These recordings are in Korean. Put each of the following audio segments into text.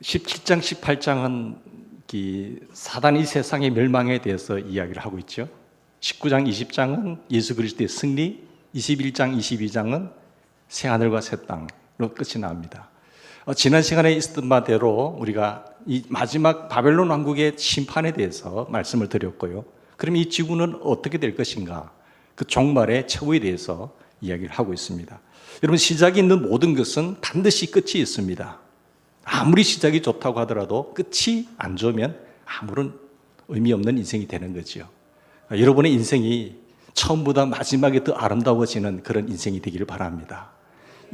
17장, 18장은 사단이 세상의 멸망에 대해서 이야기를 하고 있죠. 19장, 20장은 예수 그리스도의 승리, 21장, 22장은 새하늘과 새 땅으로 끝이 납니다. 지난 시간에 있었던 바대로 우리가 이 마지막 바벨론 왕국의 심판에 대해서 말씀을 드렸고요. 그럼 이 지구는 어떻게 될 것인가? 그 종말의 최후에 대해서 이야기를 하고 있습니다. 여러분, 시작이 있는 모든 것은 반드시 끝이 있습니다. 아무리 시작이 좋다고 하더라도 끝이 안 좋으면 아무런 의미 없는 인생이 되는 거죠. 여러분의 인생이 처음보다 마지막에 더 아름다워지는 그런 인생이 되기를 바랍니다.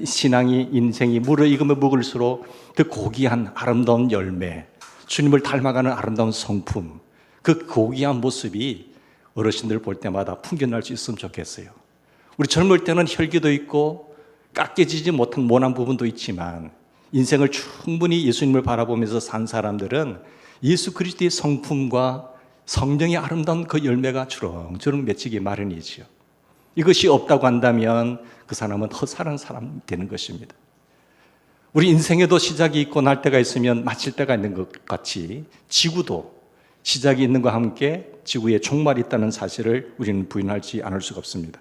신앙이, 인생이 무르익으면 먹을수록 더 고귀한 아름다운 열매, 주님을 닮아가는 아름다운 성품, 그 고귀한 모습이 어르신들 볼 때마다 풍겨날 수 있으면 좋겠어요. 우리 젊을 때는 혈기도 있고 깎여지지 못한 모난 부분도 있지만 인생을 충분히 예수님을 바라보면서 산 사람들은 예수 그리스도의 성품과 성령의 아름다운 그 열매가 주렁주렁 맺히기 마련이지요. 이것이 없다고 한다면 그 사람은 헛살은 사람이 되는 것입니다. 우리 인생에도 시작이 있고 날 때가 있으면 마칠 때가 있는 것 같이 지구도 시작이 있는 것과 함께 지구에 종말이 있다는 사실을 우리는 부인하지 않을 수가 없습니다.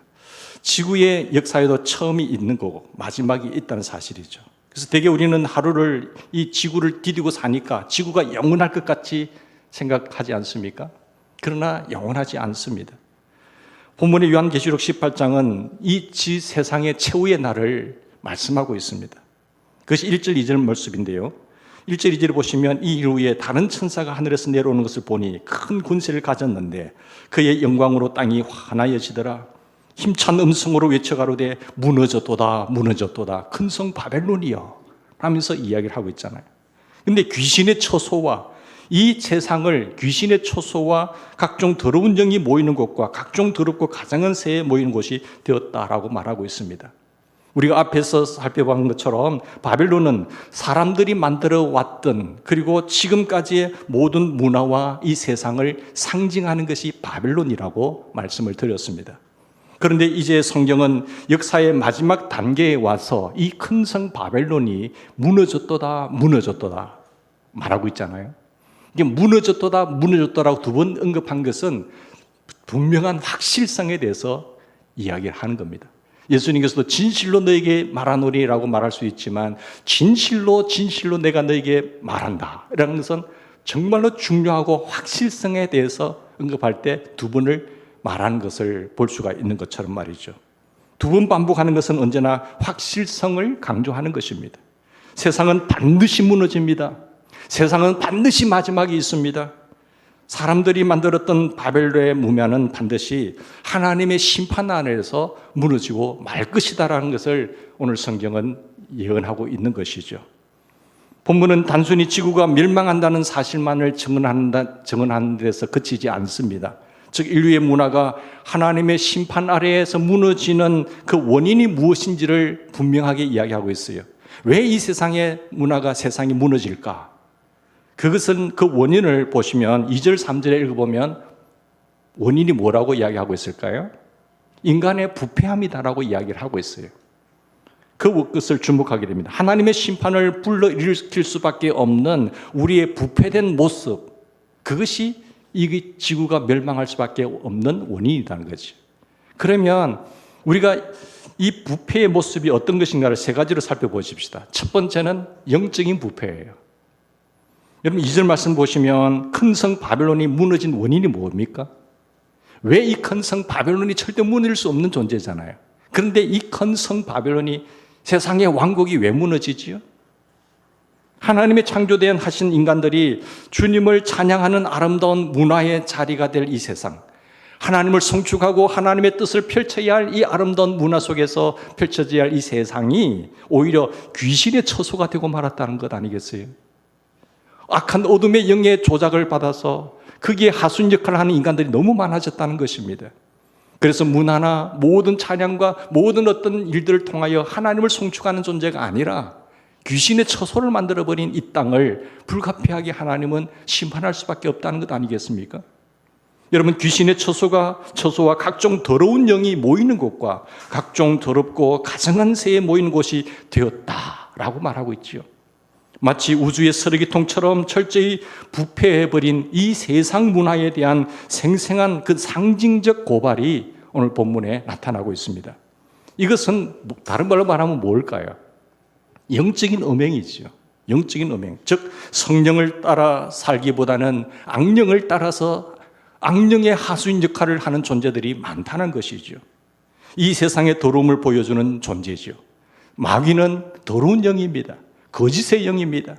지구의 역사에도 처음이 있는 거고 마지막이 있다는 사실이죠. 그래서 대개 우리는 하루를 이 지구를 디디고 사니까 지구가 영원할 것 같이 생각하지 않습니까? 그러나 영원하지 않습니다. 본문의 요한계시록 18장은 이 세상의 최후의 날을 말씀하고 있습니다. 그것이 1절 2절 말씀인데요. 1절 2절을 보시면 이 일 후에 다른 천사가 하늘에서 내려오는 것을 보니 큰 군세를 가졌는데 그의 영광으로 땅이 환하여지더라. 힘찬 음성으로 외쳐가로되 무너졌도다 무너졌도다 큰 성 바벨론이여 하면서 이야기를 하고 있잖아요. 그런데 귀신의 처소와 이 세상을 귀신의 처소와 각종 더러운 영이 모이는 곳과 각종 더럽고 가장한 새에 모이는 곳이 되었다라고 말하고 있습니다. 우리가 앞에서 살펴본 것처럼 바벨론은 사람들이 만들어 왔던 그리고 지금까지의 모든 문화와 이 세상을 상징하는 것이 바벨론이라고 말씀을 드렸습니다. 그런데 이제 성경은 역사의 마지막 단계에 와서 이 큰 성 바벨론이 무너졌도다 무너졌도다 말하고 있잖아요. 이게 무너졌도다 무너졌도라고 두 번 언급한 것은 분명한 확실성에 대해서 이야기를 하는 겁니다. 예수님께서도 진실로 너에게 말하노리라고 말할 수 있지만 진실로 진실로 내가 너에게 말한다 라는 것은 정말로 중요하고 확실성에 대해서 언급할 때 두 번을 말하는 것을 볼 수가 있는 것처럼 말이죠. 두 번 반복하는 것은 언제나 확실성을 강조하는 것입니다. 세상은 반드시 무너집니다. 세상은 반드시 마지막이 있습니다. 사람들이 만들었던 바벨론의 무면은 반드시 하나님의 심판 안에서 무너지고 말 것이다라는 것을 오늘 성경은 예언하고 있는 것이죠. 본문은 단순히 지구가 멸망한다는 사실만을 증언하는 데서 그치지 않습니다. 즉 인류의 문화가 하나님의 심판 아래에서 무너지는 그 원인이 무엇인지를 분명하게 이야기하고 있어요. 왜 이 세상의 문화가 세상이 무너질까? 그것은 그 원인을 보시면 2절 3절에 읽어보면 원인이 뭐라고 이야기하고 있을까요? 인간의 부패함이다라고 이야기를 하고 있어요. 그것을 주목하게 됩니다. 하나님의 심판을 불러일으킬 수밖에 없는 우리의 부패된 모습, 그것이 이 지구가 멸망할 수밖에 없는 원인이라는 거죠. 그러면 우리가 이 부패의 모습이 어떤 것인가를 세 가지로 살펴보십시다. 첫 번째는 영적인 부패예요. 여러분 2절 말씀 보시면 큰 성 바벨론이 무너진 원인이 뭡니까? 왜 이 큰 성 바벨론이 절대 무너질 수 없는 존재잖아요. 그런데 이 큰 성 바벨론이 세상의 왕국이 왜 무너지지요? 하나님의 창조된 하신 인간들이 주님을 찬양하는 아름다운 문화의 자리가 될 이 세상, 하나님을 송축하고 하나님의 뜻을 펼쳐야 할 이 아름다운 문화 속에서 펼쳐져야 할 이 세상이 오히려 귀신의 처소가 되고 말았다는 것 아니겠어요? 악한 어둠의 영의 조작을 받아서 거기에 하수인 역할을 하는 인간들이 너무 많아졌다는 것입니다. 그래서 문화나 모든 찬양과 모든 어떤 일들을 통하여 하나님을 송축하는 존재가 아니라 귀신의 처소를 만들어버린 이 땅을 불가피하게 하나님은 심판할 수밖에 없다는 것 아니겠습니까? 여러분 귀신의 처소와 각종 더러운 영이 모이는 곳과 각종 더럽고 가증한 새에 모이는 곳이 되었다라고 말하고 있지요. 마치 우주의 쓰레기통처럼 철저히 부패해버린 이 세상 문화에 대한 생생한 그 상징적 고발이 오늘 본문에 나타나고 있습니다. 이것은 다른 말로 말하면 뭘까요? 영적인 음행이죠. 영적인 음행. 즉 성령을 따라 살기보다는 악령을 따라서 악령의 하수인 역할을 하는 존재들이 많다는 것이죠. 이 세상의 더러움을 보여주는 존재죠. 마귀는 더러운 영입니다. 거짓의 영입니다.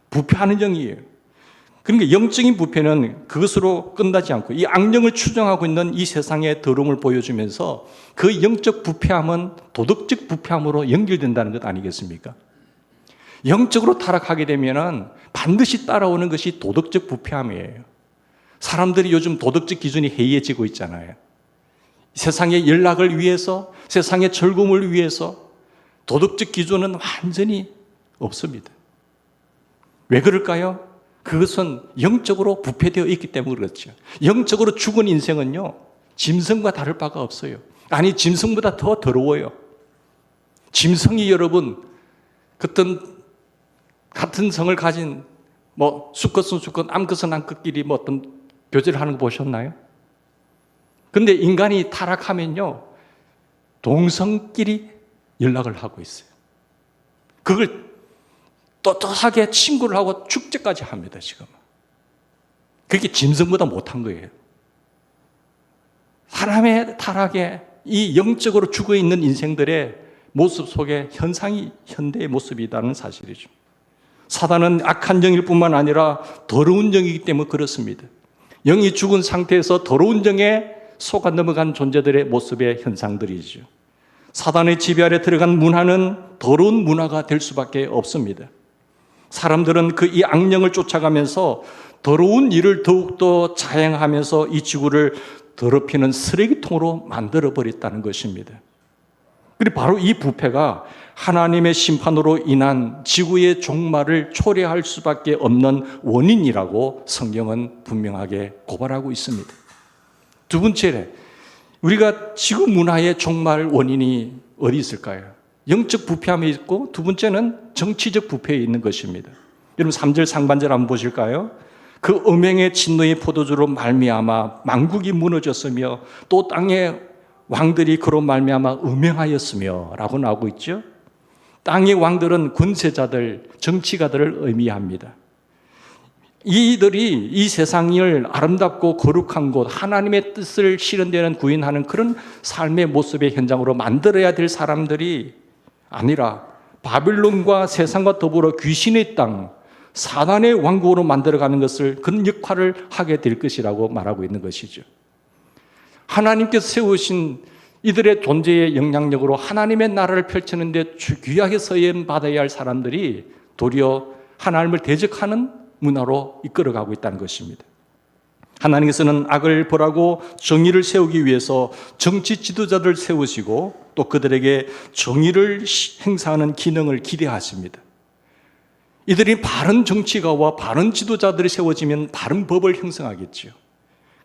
부패하는 영이에요. 그러니까 영적인 부패는 그것으로 끝나지 않고 이 악령을 추정하고 있는 이 세상의 더러움을 보여주면서 그 영적 부패함은 도덕적 부패함으로 연결된다는 것 아니겠습니까? 영적으로 타락하게 되면 반드시 따라오는 것이 도덕적 부패함이에요. 사람들이 요즘 도덕적 기준이 해이해지고 있잖아요. 세상의 연락을 위해서, 세상의 즐거움을 위해서 도덕적 기준은 완전히 없습니다. 왜 그럴까요? 그것은 영적으로 부패되어 있기 때문에 그렇죠. 영적으로 죽은 인생은요, 짐승과 다를 바가 없어요. 아니, 짐승보다 더 더러워요. 짐승이 여러분, 같은 성을 가진 수컷은 수컷, 암컷은 암컷끼리 어떤 교제를 하는 거 보셨나요? 근데 인간이 타락하면요, 동성끼리 연락을 하고 있어요. 그걸 떳떳하게 친구를 하고 축제까지 합니다, 지금. 그게 짐승보다 못한 거예요. 사람의 타락에 이 영적으로 죽어 있는 인생들의 모습 속에 현상이 현대의 모습이라는 사실이죠. 사단은 악한 영일 뿐만 아니라 더러운 영이기 때문에 그렇습니다. 영이 죽은 상태에서 더러운 영에 속아 넘어간 존재들의 모습의 현상들이죠. 사단의 지배 아래 들어간 문화는 더러운 문화가 될 수밖에 없습니다. 사람들은 그 이 악령을 쫓아가면서 더러운 일을 더욱더 자행하면서 이 지구를 더럽히는 쓰레기통으로 만들어버렸다는 것입니다. 그리고 바로 이 부패가 하나님의 심판으로 인한 지구의 종말을 초래할 수밖에 없는 원인이라고 성경은 분명하게 고발하고 있습니다. 두 번째, 우리가 지구 문화의 종말 원인이 어디 있을까요? 영적 부패함에 있고, 두 번째는 정치적 부패에 있는 것입니다. 여러분 3절 상반절 한번 보실까요? 그 음행의 진노의 포도주로 말미암아 만국이 무너졌으며 또 땅의 왕들이 그로 말미암아 음행하였으며 라고 나오고 있죠. 땅의 왕들은 권세자들, 정치가들을 의미합니다. 이들이 이 세상을 아름답고 거룩한 곳, 하나님의 뜻을 실현되는 구현하는 그런 삶의 모습의 현장으로 만들어야 될 사람들이 아니라 바빌론과 세상과 더불어 귀신의 땅, 사단의 왕국으로 만들어가는 것을 그런 역할을 하게 될 것이라고 말하고 있는 것이죠. 하나님께서 세우신 이들의 존재의 영향력으로 하나님의 나라를 펼치는데 귀하게 서임받아야 할 사람들이 도리어 하나님을 대적하는 문화로 이끌어가고 있다는 것입니다. 하나님께서는 악을 벌하고 정의를 세우기 위해서 정치 지도자들을 세우시고 또 그들에게 정의를 행사하는 기능을 기대하십니다. 이들이 바른 정치가와 바른 지도자들이 세워지면 바른 법을 형성하겠지요.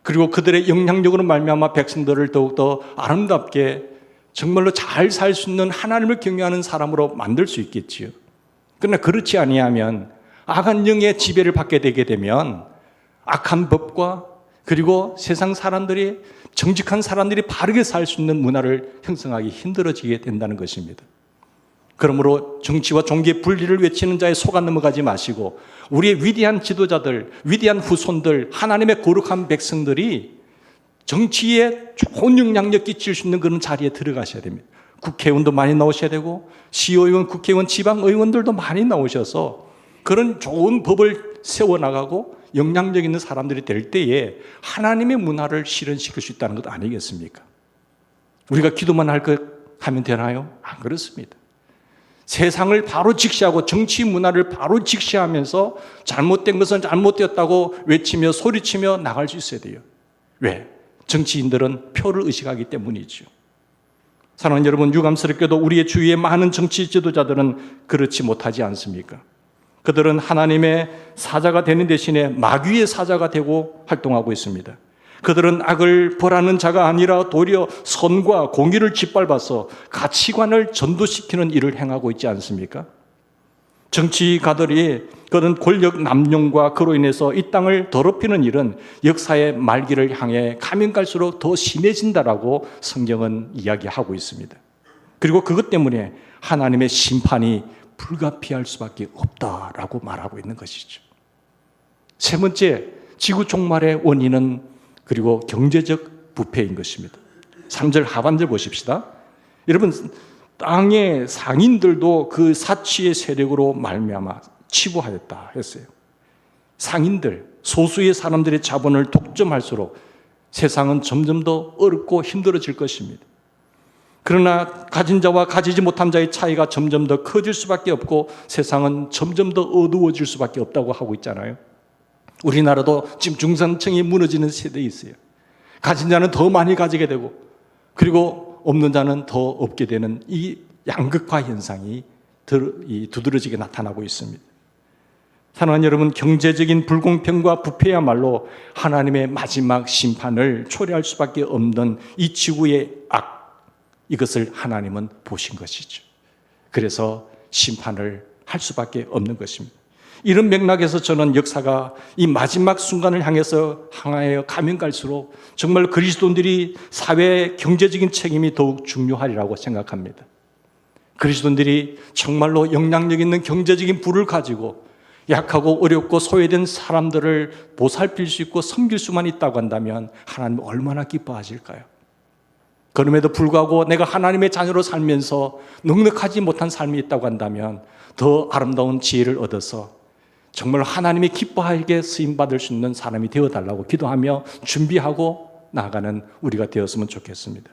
그리고 그들의 영향력으로 말미암아 백성들을 더욱더 아름답게 정말로 잘 살 수 있는 하나님을 경외하는 사람으로 만들 수 있겠지요. 그러나 그렇지 아니하면 악한 영의 지배를 받게 되게 되면 악한 법과 그리고 세상 사람들이, 정직한 사람들이 바르게 살 수 있는 문화를 형성하기 힘들어지게 된다는 것입니다. 그러므로 정치와 종교의 분리를 외치는 자에 속아 넘어가지 마시고 우리의 위대한 지도자들, 위대한 후손들, 하나님의 거룩한 백성들이 정치에 좋은 영향력 끼칠 수 있는 그런 자리에 들어가셔야 됩니다. 국회의원도 많이 나오셔야 되고 시의원, 국회의원, 지방의원들도 많이 나오셔서 그런 좋은 법을 세워나가고 영향력 있는 사람들이 될 때에 하나님의 문화를 실현시킬 수 있다는 것 아니겠습니까? 우리가 기도만 하면 되나요? 안 그렇습니다. 세상을 바로 직시하고 정치 문화를 바로 직시하면서 잘못된 것은 잘못되었다고 외치며 소리치며 나갈 수 있어야 돼요. 왜? 정치인들은 표를 의식하기 때문이죠. 사랑하는 여러분, 유감스럽게도 우리의 주위의 많은 정치 지도자들은 그렇지 못하지 않습니까? 그들은 하나님의 사자가 되는 대신에 마귀의 사자가 되고 활동하고 있습니다. 그들은 악을 벌하는 자가 아니라 도리어 선과 공의를 짓밟아서 가치관을 전도시키는 일을 행하고 있지 않습니까? 정치가들이 그런 권력 남용과 그로 인해서 이 땅을 더럽히는 일은 역사의 말기를 향해 가면 갈수록 더 심해진다라고 성경은 이야기하고 있습니다. 그리고 그것 때문에 하나님의 심판이 불가피할 수밖에 없다라고 말하고 있는 것이죠. 세 번째, 지구 종말의 원인은 그리고 경제적 부패인 것입니다. 3절 하반절 보십시다. 여러분, 땅의 상인들도 그 사치의 세력으로 말미암아 치부하였다 했어요. 상인들, 소수의 사람들의 자본을 독점할수록 세상은 점점 더 어렵고 힘들어질 것입니다. 그러나 가진 자와 가지지 못한 자의 차이가 점점 더 커질 수밖에 없고 세상은 점점 더 어두워질 수밖에 없다고 하고 있잖아요. 우리나라도 지금 중산층이 무너지는 세대에 있어요. 가진 자는 더 많이 가지게 되고 그리고 없는 자는 더 없게 되는 이 양극화 현상이 두드러지게 나타나고 있습니다. 사랑하는 여러분, 경제적인 불공평과 부패야말로 하나님의 마지막 심판을 초래할 수밖에 없는 이 지구의 악, 이것을 하나님은 보신 것이죠. 그래서 심판을 할 수밖에 없는 것입니다. 이런 맥락에서 저는 역사가 이 마지막 순간을 향해서 가면 갈수록 정말 그리스도인들이 사회 경제적인 책임이 더욱 중요하리라고 생각합니다. 그리스도인들이 정말로 영향력 있는 경제적인 부를 가지고 약하고 어렵고 소외된 사람들을 보살필 수 있고 섬길 수만 있다고 한다면 하나님은 얼마나 기뻐하실까요? 그럼에도 불구하고 내가 하나님의 자녀로 살면서 넉넉하지 못한 삶이 있다고 한다면 더 아름다운 지혜를 얻어서 정말 하나님이 기뻐하게 쓰임받을 수 있는 사람이 되어달라고 기도하며 준비하고 나아가는 우리가 되었으면 좋겠습니다.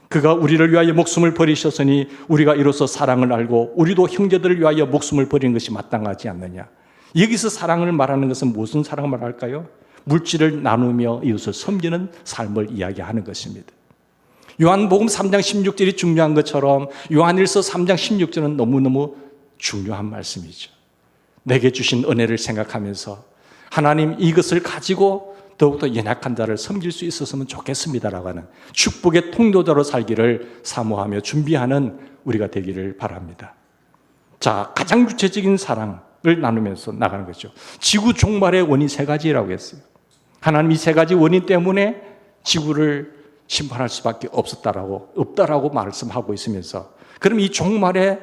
그가 우리를 위하여 목숨을 버리셨으니 우리가 이로써 사랑을 알고 우리도 형제들을 위하여 목숨을 버리는 것이 마땅하지 않느냐. 여기서 사랑을 말하는 것은 무슨 사랑을 말할까요? 물질을 나누며 이웃을 섬기는 삶을 이야기하는 것입니다. 요한복음 3장 16절이 중요한 것처럼 요한일서 3장 16절은 너무너무 중요한 말씀이죠. 내게 주신 은혜를 생각하면서 하나님 이것을 가지고 더욱더 연약한 자를 섬길 수 있었으면 좋겠습니다라고 하는 축복의 통로자로 살기를 사모하며 준비하는 우리가 되기를 바랍니다. 자, 가장 구체적인 사랑을 나누면서 나가는 거죠. 지구 종말의 원인 세 가지라고 했어요. 하나님 이 세 가지 원인 때문에 지구를 심판할 수밖에 없다라고 말씀하고 있으면서 그럼 이 종말에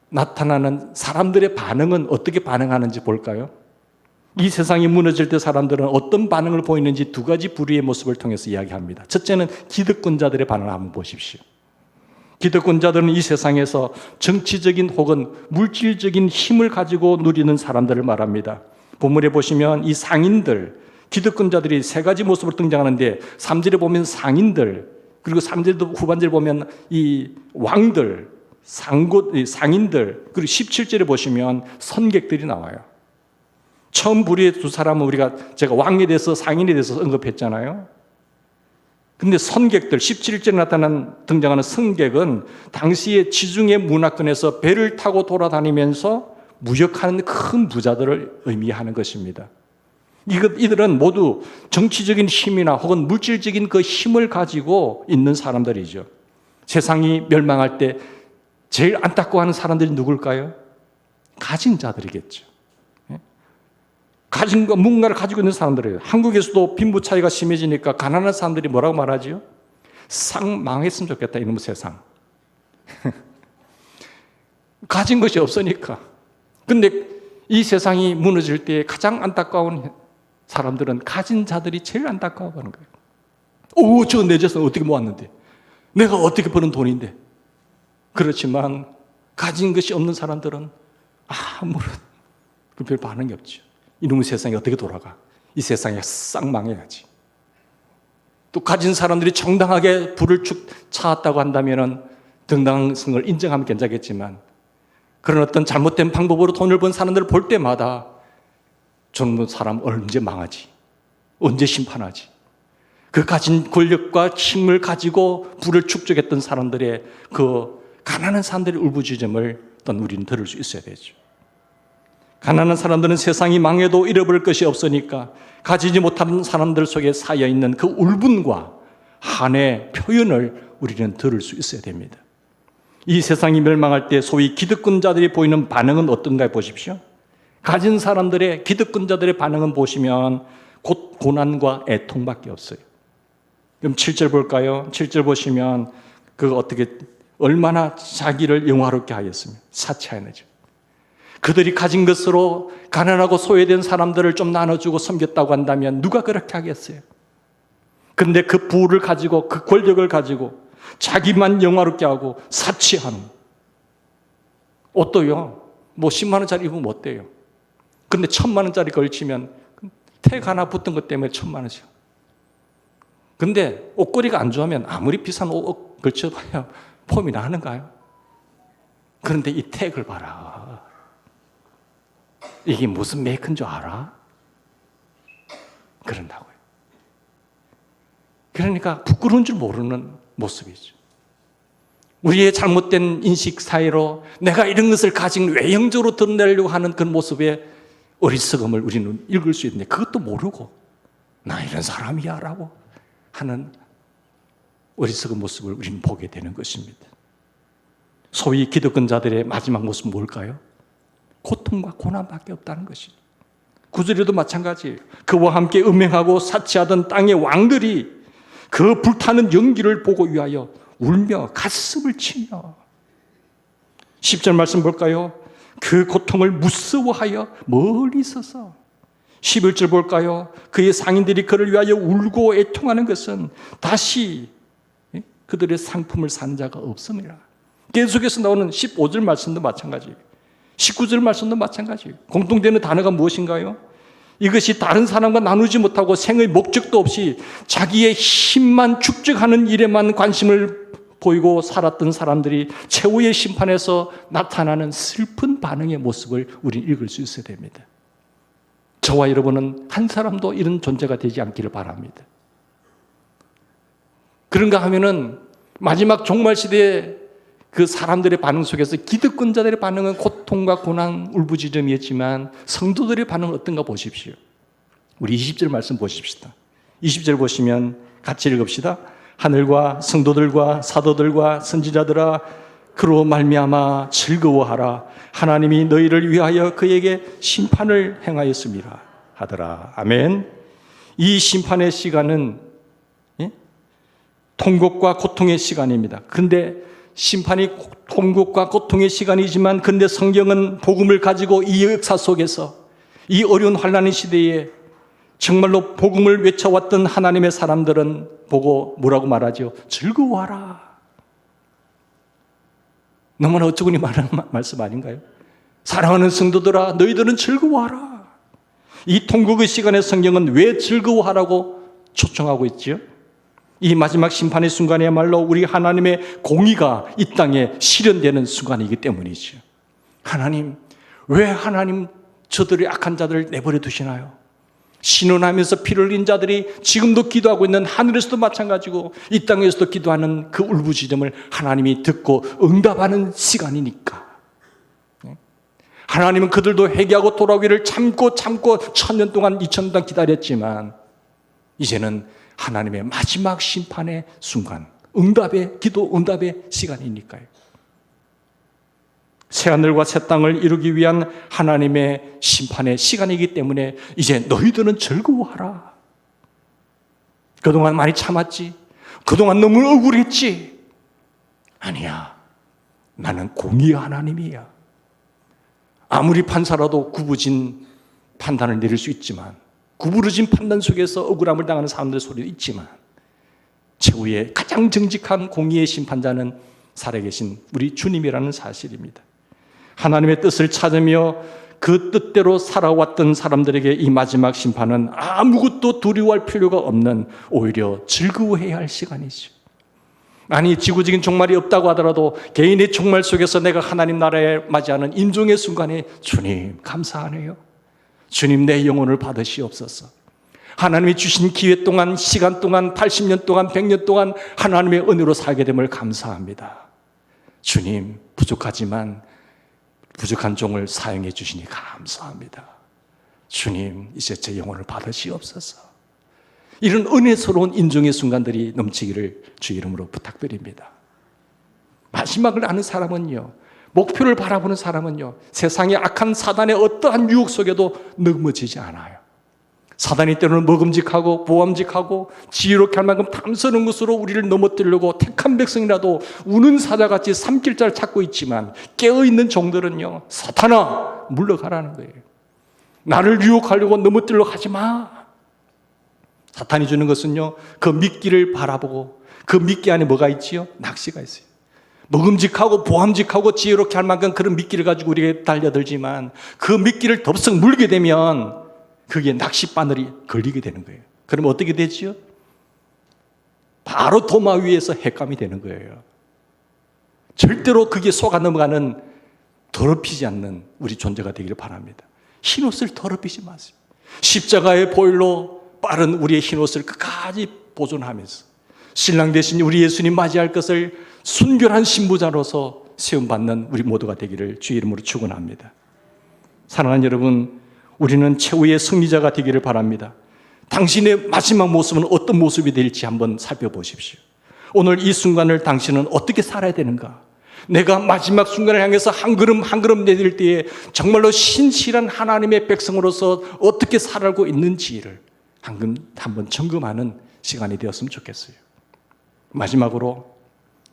나타나는 사람들의 반응은 어떻게 반응하는지 볼까요? 이 세상이 무너질 때 사람들은 어떤 반응을 보이는지 두 가지 부류의 모습을 통해서 이야기합니다. 첫째는 기득권자들의 반응을 한번 보십시오. 기득권자들은 이 세상에서 정치적인 혹은 물질적인 힘을 가지고 누리는 사람들을 말합니다. 본문에 보시면 이 상인들, 기득권자들이 세 가지 모습으로 등장하는데 3절에 보면 상인들, 그리고 3절 후반절에 보면 이 왕들, 상인들, 그리고 17절에 보시면 선객들이 나와요. 처음 부류의 두 사람은 제가 왕에 대해서 상인에 대해서 언급했잖아요. 근데 선객들, 17절에 등장하는 선객은 당시의 지중해 문화권에서 배를 타고 돌아다니면서 무역하는 큰 부자들을 의미하는 것입니다. 이들은 모두 정치적인 힘이나 혹은 물질적인 그 힘을 가지고 있는 사람들이죠. 세상이 멸망할 때 제일 안타까워하는 사람들이 누굴까요? 가진 자들이겠죠. 가진 거, 뭔가를 가지고 있는 사람들이에요. 한국에서도 빈부 차이가 심해지니까 가난한 사람들이 뭐라고 말하지요? 상 망했으면 좋겠다, 이놈의 세상. 가진 것이 없으니까. 근데 이 세상이 무너질 때 가장 안타까운 사람들은 가진 자들이 제일 안타까워하는 거예요. 오, 저 내 재산 어떻게 모았는데? 내가 어떻게 버는 돈인데? 그렇지만 가진 것이 없는 사람들은 아무런 별 반응이 없죠. 이놈의 세상이 어떻게 돌아가? 이 세상에 싹 망해야지. 또 가진 사람들이 정당하게 불을 축 찾았다고 한다면 정당성을 인정하면 괜찮겠지만 그런 어떤 잘못된 방법으로 돈을 번 사람들을 볼 때마다 저놈의 사람 언제 망하지? 언제 심판하지? 그 가진 권력과 힘을 가지고 불을 축적했던 사람들의 그 가난한 사람들의 울부짖음을 우리는 들을 수 있어야 되죠. 가난한 사람들은 세상이 망해도 잃어버릴 것이 없으니까 가지지 못한 사람들 속에 쌓여있는 그 울분과 한의 표현을 우리는 들을 수 있어야 됩니다. 이 세상이 멸망할 때 소위 기득권자들이 보이는 반응은 어떤가 보십시오. 가진 사람들의 기득권자들의 반응은 보시면 곧 고난과 애통밖에 없어요. 그럼 7절 볼까요? 7절 보시면 얼마나 자기를 영화롭게 하였으며 사치하여내죠. 그들이 가진 것으로 가난하고 소외된 사람들을 좀 나눠주고 섬겼다고 한다면 누가 그렇게 하겠어요? 그런데 그 부를 가지고 그 권력을 가지고 자기만 영화롭게 하고 사치하는 옷도요 10만 원짜리 입으면 어때요? 근데 1,000만 원짜리 걸치면 택 하나 붙은 것 때문에 1,000만 원이죠. 근데 옷걸이가 안 좋으면 아무리 비싼 옷 걸쳐봐야 폼이 나는가요? 그런데 이 택을 봐라. 이게 무슨 메이크인 줄 알아? 그런다고요. 그러니까 부끄러운 줄 모르는 모습이죠. 우리의 잘못된 인식 사이로 내가 이런 것을 가진 외형적으로 드러내려고 하는 그 모습의 어리석음을 우리는 읽을 수 있는데 그것도 모르고 나 이런 사람이야 라고 하는 어리석은 모습을 우리는 보게 되는 것입니다. 소위 기득권자들의 마지막 모습은 뭘까요? 고통과 고난밖에 없다는 것입니다. 9절에도 마찬가지예요. 그와 함께 음행하고 사치하던 땅의 왕들이 그 불타는 연기를 보고 위하여 울며 가슴을 치며 10절 말씀 볼까요? 그 고통을 무서워하여 멀리 있어서 11절 볼까요? 그의 상인들이 그를 위하여 울고 애통하는 것은 다시 그들의 상품을 산 자가 없음이라. 계속해서 나오는 15절 말씀도 마찬가지예요. 19절 말씀도 마찬가지예요. 공통되는 단어가 무엇인가요? 이것이 다른 사람과 나누지 못하고 생의 목적도 없이 자기의 힘만 축적하는 일에만 관심을 보이고 살았던 사람들이 최후의 심판에서 나타나는 슬픈 반응의 모습을 우리는 읽을 수 있어야 됩니다. 저와 여러분은 한 사람도 이런 존재가 되지 않기를 바랍니다. 그런가 하면은 마지막 종말 시대에 그 사람들의 반응 속에서 기득권자들의 반응은 고통과 고난, 울부짖음이었지만 성도들의 반응은 어떤가 보십시오. 우리 20절 말씀 보십시다. 20절 보시면 같이 읽읍시다. 하늘과 성도들과 사도들과 선지자들아 그로 말미암아 즐거워하라. 하나님이 너희를 위하여 그에게 심판을 행하였습니다 하더라. 아멘. 이 심판의 시간은 통곡과 고통의 시간입니다. 그런데 심판이 통곡과 고통의 시간이지만 근데 성경은 복음을 가지고 이 역사 속에서 이 어려운 환난의 시대에 정말로 복음을 외쳐왔던 하나님의 사람들은 보고 뭐라고 말하죠? 즐거워하라. 너무나 어처구니 많은 말씀 아닌가요? 사랑하는 성도들아 너희들은 즐거워하라. 이 통곡의 시간에 성경은 왜 즐거워하라고 초청하고 있지요? 이 마지막 심판의 순간이야말로 우리 하나님의 공의가 이 땅에 실현되는 순간이기 때문이죠. 하나님, 왜 하나님 저들의 악한 자들을 내버려 두시나요? 신원하면서 피를 흘린 자들이 지금도 기도하고 있는 하늘에서도 마찬가지고 이 땅에서도 기도하는 그 울부짖음을 하나님이 듣고 응답하는 시간이니까. 하나님은 그들도 회개하고 돌아오기를 참고 1000년 동안 2000년 동안 기다렸지만 이제는 하나님의 마지막 심판의 순간, 응답의 기도 응답의 시간이니까요. 새하늘과 새 땅을 이루기 위한 하나님의 심판의 시간이기 때문에 이제 너희들은 즐거워하라. 그동안 많이 참았지. 그동안 너무 억울했지. 아니야. 나는 공의의 하나님이야. 아무리 판사라도 구부진 판단을 내릴 수 있지만 구부러진 판단 속에서 억울함을 당하는 사람들의 소리도 있지만 최후의 가장 정직한 공의의 심판자는 살아계신 우리 주님이라는 사실입니다. 하나님의 뜻을 찾으며 그 뜻대로 살아왔던 사람들에게 이 마지막 심판은 아무것도 두려워할 필요가 없는 오히려 즐거워해야 할 시간이죠. 아니 지구적인 종말이 없다고 하더라도 개인의 종말 속에서 내가 하나님 나라에 맞이하는 임종의 순간에 주님 감사하네요. 주님 내 영혼을 받으시옵소서. 하나님이 주신 기회 동안 시간 동안 80년 동안 100년 동안 하나님의 은혜로 살게 됨을 감사합니다. 주님 부족하지만 부족한 종을 사용해 주시니 감사합니다. 주님 이제 제 영혼을 받으시옵소서. 이런 은혜스러운 인정의 순간들이 넘치기를 주 이름으로 부탁드립니다. 마지막을 아는 사람은요, 목표를 바라보는 사람은요, 세상의 악한 사단의 어떠한 유혹 속에도 넘어지지 않아요. 사단이 때로는 먹음직하고 보암직하고 지혜롭게 할 만큼 탐스러운 것으로 우리를 넘어뜨리려고 택한 백성이라도 우는 사자같이 삼킬자를 찾고 있지만, 깨어있는 종들은요, 사탄아 물러가라는 거예요. 나를 유혹하려고 넘어뜨리려고 하지 마. 사탄이 주는 것은요, 그 미끼를 바라보고 그 미끼 안에 뭐가 있지요? 낚시가 있어요. 먹음직하고 보암직하고 지혜롭게 할 만큼 그런 미끼를 가지고 우리에게 달려들지만, 그 미끼를 덥석 물게 되면 그게 낚싯바늘이 걸리게 되는 거예요. 그럼 어떻게 되지요? 바로 도마 위에서 횟감이 되는 거예요. 절대로 그게 속아 넘어가는, 더럽히지 않는 우리 존재가 되기를 바랍니다. 흰옷을 더럽히지 마세요. 십자가의 보혈로 빠른 우리의 흰옷을 끝까지 보존하면서 신랑 대신 우리 예수님 맞이할 것을 순결한 신부자로서 세움받는 우리 모두가 되기를 주의 이름으로 축원합니다. 사랑하는 여러분, 우리는 최후의 승리자가 되기를 바랍니다. 당신의 마지막 모습은 어떤 모습이 될지 한번 살펴보십시오. 오늘 이 순간을 당신은 어떻게 살아야 되는가? 내가 마지막 순간을 향해서 한 걸음 한 걸음 내딜 때에 정말로 신실한 하나님의 백성으로서 어떻게 살아가고 있는지를 한번 점검하는 시간이 되었으면 좋겠어요. 마지막으로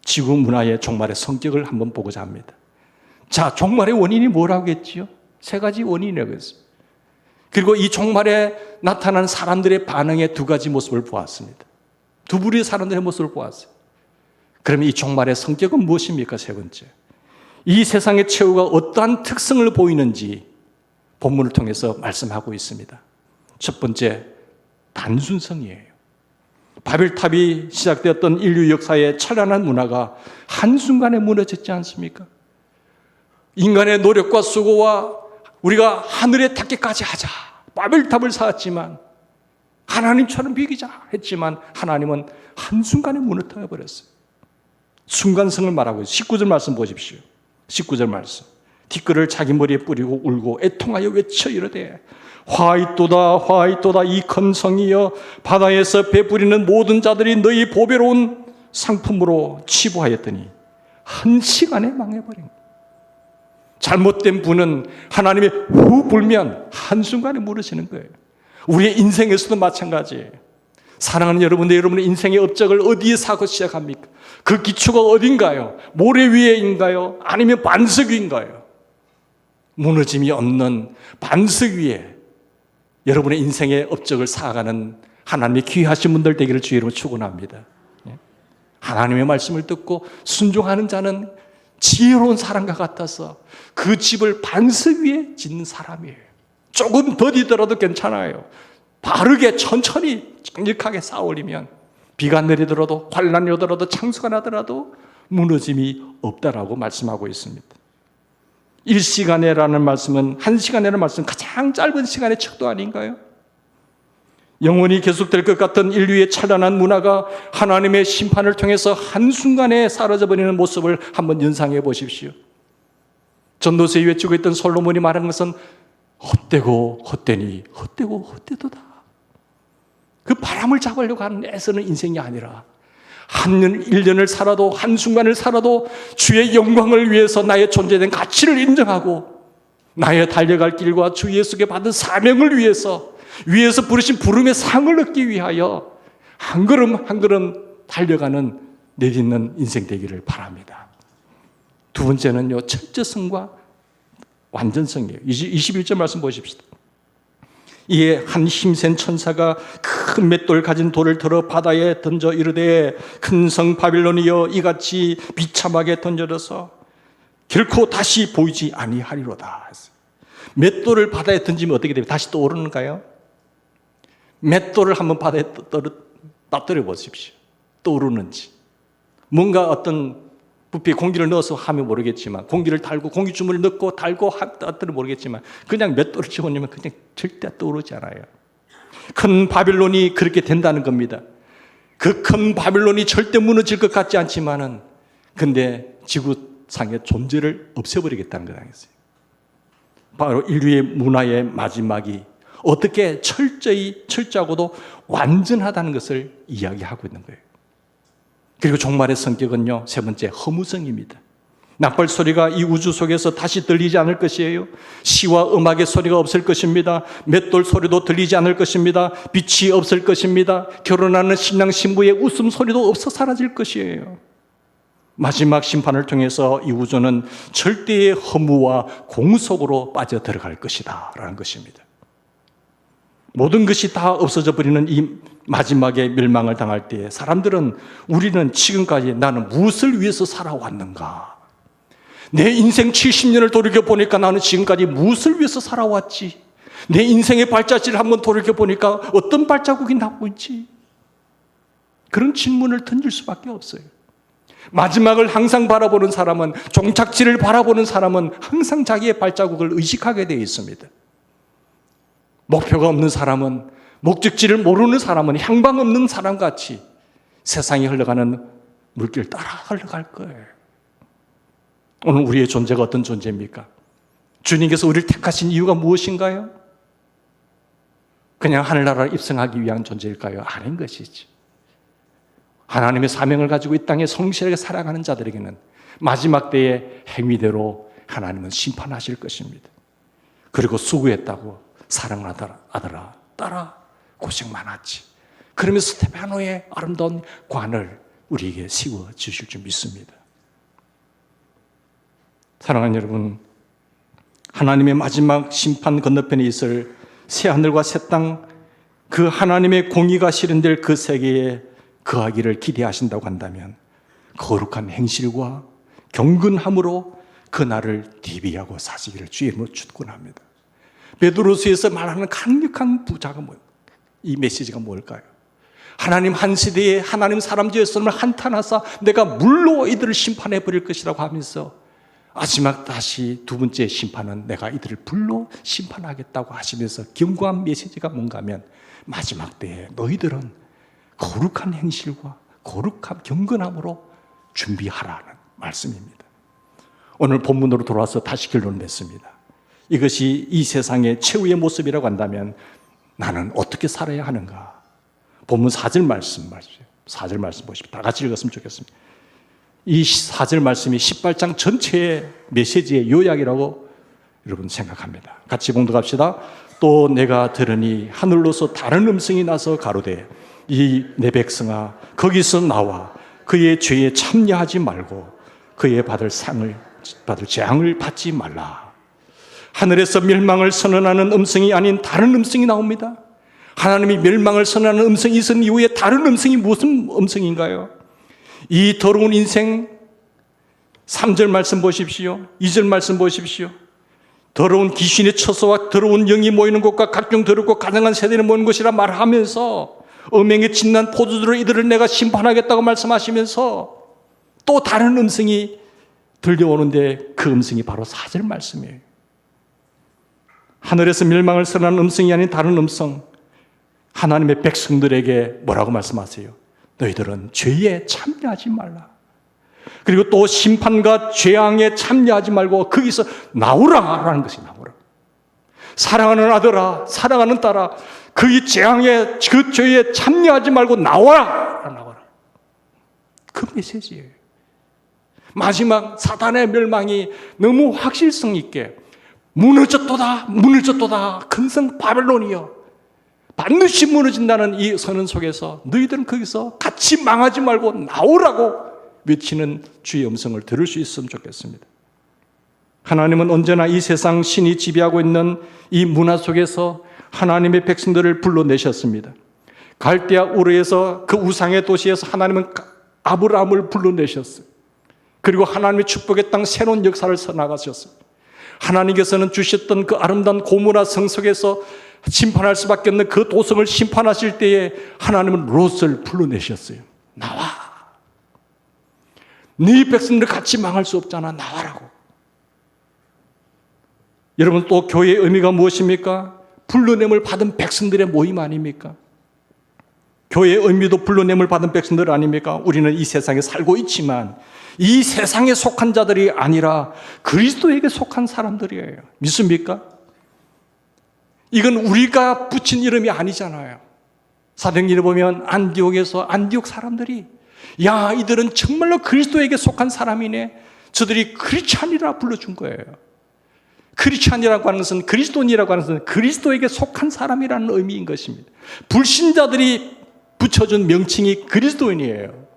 지구 문화의 종말의 성격을 한번 보고자 합니다. 자, 종말의 원인이 뭐라고 했지요? 세 가지 원인이라고 했어요. 그리고 이 종말에 나타난 사람들의 반응의 두 가지 모습을 보았습니다. 두 부류의 사람들의 모습을 보았어요. 그러면 이 종말의 성격은 무엇입니까? 세 번째, 이 세상의 최후가 어떠한 특성을 보이는지 본문을 통해서 말씀하고 있습니다. 첫 번째, 단순성이에요. 바벨탑이 시작되었던 인류 역사의 찬란한 문화가 한순간에 무너졌지 않습니까? 인간의 노력과 수고와 우리가 하늘에 닿기까지 하자, 바벨탑을 쌓았지만, 하나님처럼 비기자 했지만 하나님은 한순간에 무너뜨려 버렸어요. 순간성을 말하고 있어요. 19절 말씀 보십시오. 19절 말씀. 티끌을 자기 머리에 뿌리고 울고 애통하여 외쳐 이르되 화이또다 화이또다 이 큰 성이여, 바다에서 베풀이는 모든 자들이 너희 보배로운 상품으로 치부하였더니 한 시간에 망해버린 거예요. 잘못된 분은 하나님의 후 불면 한순간에 무너지는 거예요. 우리의 인생에서도 마찬가지예요. 사랑하는 여러분, 여러분의 인생의 업적을 어디에 사고 시작합니까? 그 기초가 어딘가요? 모래 위에인가요? 아니면 반석 위인가요? 무너짐이 없는 반석 위에 여러분의 인생의 업적을 쌓아가는 하나님의 귀하신 분들 되기를 주의 이름으로 축원합니다. 하나님의 말씀을 듣고 순종하는 자는 지혜로운 사람과 같아서 그 집을 반석 위에 짓는 사람이에요. 조금 더디더라도 괜찮아요. 바르게 천천히 정직하게 쌓아 올리면 비가 내리더라도 환난이 오더라도 창수가 나더라도 무너짐이 없다라고 말씀하고 있습니다. 1시간에라는 말씀은, 1시간이라는 말씀은 가장 짧은 시간의 척도 아닌가요? 영원히 계속될 것 같은 인류의 찬란한 문화가 하나님의 심판을 통해서 한순간에 사라져버리는 모습을 한번 연상해 보십시오. 전도서에 외치고 있던 솔로몬이 말하는 것은 헛되고 헛되니 헛되고 헛되도다. 그 바람을 잡으려고 하는 애쓰는 인생이 아니라 한 년, 1년을 살아도 한순간을 살아도 주의 영광을 위해서 나의 존재된 가치를 인정하고 나의 달려갈 길과 주 예수께 받은 사명을 위해서 부르신 부름의 상을 얻기 위하여 한 걸음 한 걸음 달려가는 내딛는 인생 되기를 바랍니다. 두 번째는요, 철저성과 완전성이에요. 21절 말씀 보십시오. 이에 한 힘센 천사가 큰 맷돌 가진 돌을 들어 바다에 던져 이르되 큰 성 바빌론이여, 이같이 비참하게 던져져서 결코 다시 보이지 아니하리로다. 맷돌을 바다에 던지면 어떻게 됩니까? 다시 떠오르는가요? 맷돌을 한번 바다에 떨어뜨려 보십시오. 떠오르는지. 뭔가 어떤 부피에 공기를 넣어서 하면 모르겠지만, 공기를 달고 공기주문을 넣고 달고 하더라도 모르겠지만, 그냥 맷돌을 집어넣으면 그냥 절대 떠오르지 않아요. 큰 바빌론이 그렇게 된다는 겁니다. 그 큰 바빌론이 절대 무너질 것 같지 않지만은, 근데 지구상의 존재를 없애버리겠다는 걸 알겠어요. 바로 인류의 문화의 마지막이 어떻게 철저하고도 완전하다는 것을 이야기하고 있는 거예요. 그리고 종말의 성격은요, 세 번째, 허무성입니다. 나팔 소리가 이 우주 속에서 다시 들리지 않을 것이에요. 시와 음악의 소리가 없을 것입니다. 맷돌 소리도 들리지 않을 것입니다. 빛이 없을 것입니다. 결혼하는 신랑 신부의 웃음소리도 없어 사라질 것이에요. 마지막 심판을 통해서 이 우주는 절대의 허무와 공속으로 빠져 들어갈 것이다 라는 것입니다. 모든 것이 다 없어져 버리는 이 마지막에 멸망을 당할 때 사람들은, 우리는 지금까지 나는 무엇을 위해서 살아왔는가? 내 인생 70년을 돌이켜보니까 나는 지금까지 무엇을 위해서 살아왔지? 내 인생의 발자취를 한번 돌이켜보니까 어떤 발자국이 남고 있지? 그런 질문을 던질 수밖에 없어요. 마지막을 항상 바라보는 사람은, 종착지를 바라보는 사람은 항상 자기의 발자국을 의식하게 되어 있습니다. 목표가 없는 사람은, 목적지를 모르는 사람은 향방 없는 사람같이 세상이 흘러가는 물길 따라 흘러갈 거예요. 오늘 우리의 존재가 어떤 존재입니까? 주님께서 우리를 택하신 이유가 무엇인가요? 그냥 하늘나라를 입성하기 위한 존재일까요? 아닌 것이지. 하나님의 사명을 가지고 이 땅에 성실하게 살아가는 자들에게는 마지막 때의 행위대로 하나님은 심판하실 것입니다. 그리고 수고했다고 사랑하는 아들아 딸아 고생 많았지, 그러면서 스테파노의 아름다운 관을 우리에게 씌워 주실 줄 믿습니다. 사랑하는 여러분, 하나님의 마지막 심판 건너편에 있을 새하늘과 새 땅, 그 하나님의 공의가 실현될 그 세계에 거하기를 기대하신다고 한다면 거룩한 행실과 경건함으로 그 날을 대비하고 사시기를 주의 이름으로 축원합니다. 베드로서에서 말하는 강력한 부자가 이 메시지가 뭘까요? 하나님 한 시대에 하나님 사람 되었음을 한탄하사 내가 물로 이들을 심판해 버릴 것이라고 하면서 마지막 다시 두 번째 심판은 내가 이들을 불로 심판하겠다고 하시면서 경고한 메시지가 뭔가 하면, 마지막 때에 너희들은 거룩한 행실과 거룩한 경건함으로 준비하라는 말씀입니다. 오늘 본문으로 돌아와서 다시 결론을 냈습니다. 이것이 이 세상의 최후의 모습이라고 한다면 나는 어떻게 살아야 하는가? 본문 4절 말씀 보십시오. 4절 말씀 보십시오. 다 같이 읽었으면 좋겠습니다. 이 4절 말씀이 18장 전체의 메시지의 요약이라고 여러분 생각합니다. 같이 봉독합시다. 또 내가 들으니 하늘로서 다른 음성이 나서 가로되 이 내 백성아 거기서 나와 그의 죄에 참여하지 말고 그의 받을 재앙을 받지 말라. 하늘에서 멸망을 선언하는 음성이 아닌 다른 음성이 나옵니다. 하나님이 멸망을 선언하는 음성이 있은 이후에 다른 음성이 무슨 음성인가요? 이 더러운 인생, 3절 말씀 보십시오. 2절 말씀 보십시오. 더러운 귀신의 처소와 더러운 영이 모이는 곳과 각종 더럽고 가증한 세대는 모이는 곳이라 말하면서 음행에 진난 포도주로 이들을 내가 심판하겠다고 말씀하시면서 또 다른 음성이 들려오는데 그 음성이 바로 4절 말씀이에요. 하늘에서 멸망을 선언하는 음성이 아닌 다른 음성, 하나님의 백성들에게 뭐라고 말씀하세요? 너희들은 죄에 참여하지 말라. 그리고 또 심판과 재앙에 참여하지 말고 거기서 나오라라는 것이 나오라. 사랑하는 아들아, 사랑하는 딸아, 그 재앙에, 그 죄에 참여하지 말고 나와라. 나와라. 그 메시지예요. 마지막 사단의 멸망이 너무 확실성 있게 무너졌도다, 무너졌도다, 큰성 바벨론이여 반드시 무너진다는 이 선언 속에서 너희들은 거기서 같이 망하지 말고 나오라고 외치는 주의 음성을 들을 수 있으면 좋겠습니다. 하나님은 언제나 이 세상 신이 지배하고 있는 이 문화 속에서 하나님의 백성들을 불러내셨습니다. 갈대아 우르에서 그 우상의 도시에서 하나님은 아브라함을 불러내셨어요. 그리고 하나님의 축복의 땅 새로운 역사를 써나가셨어요. 하나님께서는 주셨던 그 아름다운 고문화 성석에서 심판할 수밖에 없는 그 도성을 심판하실 때에 하나님은 롯을 불러내셨어요. 나와. 네 백성들 같이 망할 수 없잖아. 나와라고. 여러분, 또 교회의 의미가 무엇입니까? 불러냄을 받은 백성들의 모임 아닙니까? 교회의 의미도 불러냄을 받은 백성들 아닙니까? 우리는 이 세상에 살고 있지만 이 세상에 속한 자들이 아니라 그리스도에게 속한 사람들이에요. 믿습니까? 이건 우리가 붙인 이름이 아니잖아요. 사도행전에 보면 안디옥에서 안디옥 사람들이 야, 이들은 정말로 그리스도에게 속한 사람이네. 저들이 크리스찬이라 불러준 거예요. 크리스찬이라고 하는 것은, 그리스도인이라고 하는 것은 그리스도에게 속한 사람이라는 의미인 것입니다. 불신자들이 붙여준 명칭이 그리스도인이에요.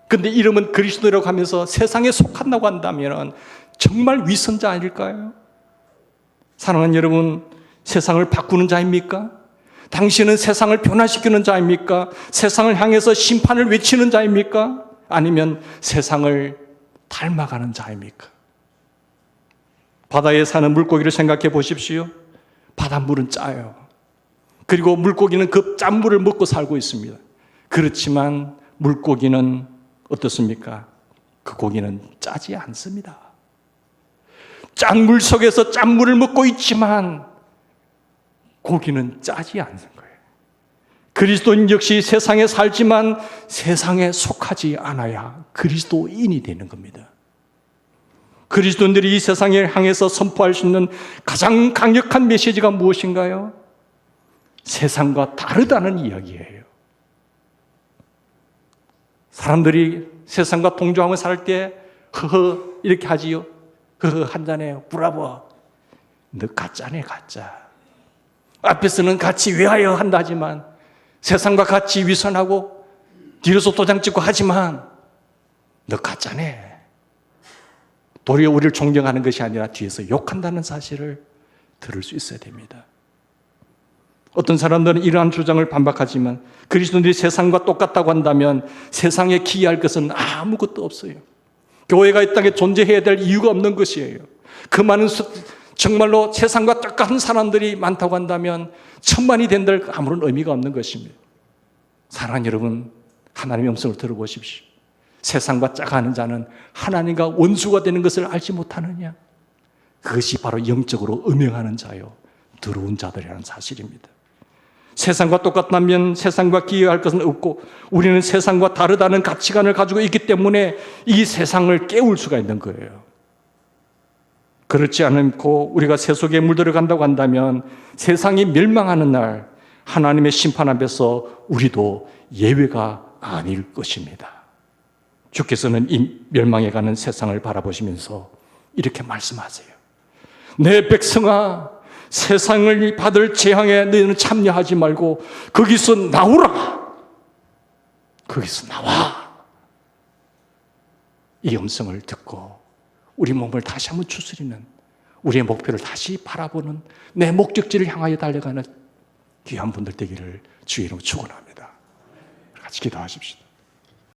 그런데 이름은 그리스도라고 하면서 세상에 속한다고 한다면 정말 위선자 아닐까요? 사랑하는 여러분, 세상을 바꾸는 자입니까? 당신은 세상을 변화시키는 자입니까? 세상을 향해서 심판을 외치는 자입니까? 아니면 세상을 닮아가는 자입니까? 바다에 사는 물고기를 생각해 보십시오. 바닷물은 짜요. 그리고 물고기는 그 짠물을 먹고 살고 있습니다. 그렇지만 물고기는 어떻습니까? 그 고기는 짜지 않습니다. 짠 물 속에서 짠물을 먹고 있지만 고기는 짜지 않는 거예요. 그리스도인 역시 세상에 살지만 세상에 속하지 않아야 그리스도인이 되는 겁니다. 그리스도인들이 이 세상을 향해서 선포할 수 있는 가장 강력한 메시지가 무엇인가요? 세상과 다르다는 이야기예요. 사람들이 세상과 동조하며 살 때 허허 이렇게 하지요. 허허 한잔해요. 브라보. 너 가짜네 가짜. 앞에서는 같이 외하여 한다 하지만 세상과 같이 위선하고 뒤로서 도장 찍고 하지만 너 가짜네. 도리어 우리를 존경하는 것이 아니라 뒤에서 욕한다는 사실을 들을 수 있어야 됩니다. 어떤 사람들은 이러한 주장을 반박하지만 그리스도인들이 세상과 똑같다고 한다면 세상에 기이할 것은 아무것도 없어요. 교회가 이 땅에 존재해야 될 이유가 없는 것이에요. 그 많은 정말로 세상과 똑같은 사람들이 많다고 한다면 천만이 된들 아무런 의미가 없는 것입니다. 사랑하는 여러분, 하나님의 음성을 들어보십시오. 세상과 짝하는 자는 하나님과 원수가 되는 것을 알지 못하느냐? 그것이 바로 영적으로 음행하는 자요, 더러운 자들이라는 사실입니다. 세상과 똑같다면 세상과 기여할 것은 없고 우리는 세상과 다르다는 가치관을 가지고 있기 때문에 이 세상을 깨울 수가 있는 거예요. 그렇지 않고 우리가 세속에 물들어간다고 한다면 세상이 멸망하는 날 하나님의 심판 앞에서 우리도 예외가 아닐 것입니다. 주께서는 이 멸망해가는 세상을 바라보시면서 이렇게 말씀하세요. 내 백성아, 세상을 받을 재앙에 너희는 참여하지 말고 거기서 나오라. 거기서 나와. 이 음성을 듣고 우리 몸을 다시 한번 추스리는, 우리의 목표를 다시 바라보는, 내 목적지를 향하여 달려가는 귀한 분들 되기를 주의 이름으로 축원합니다. 같이 기도하십시다.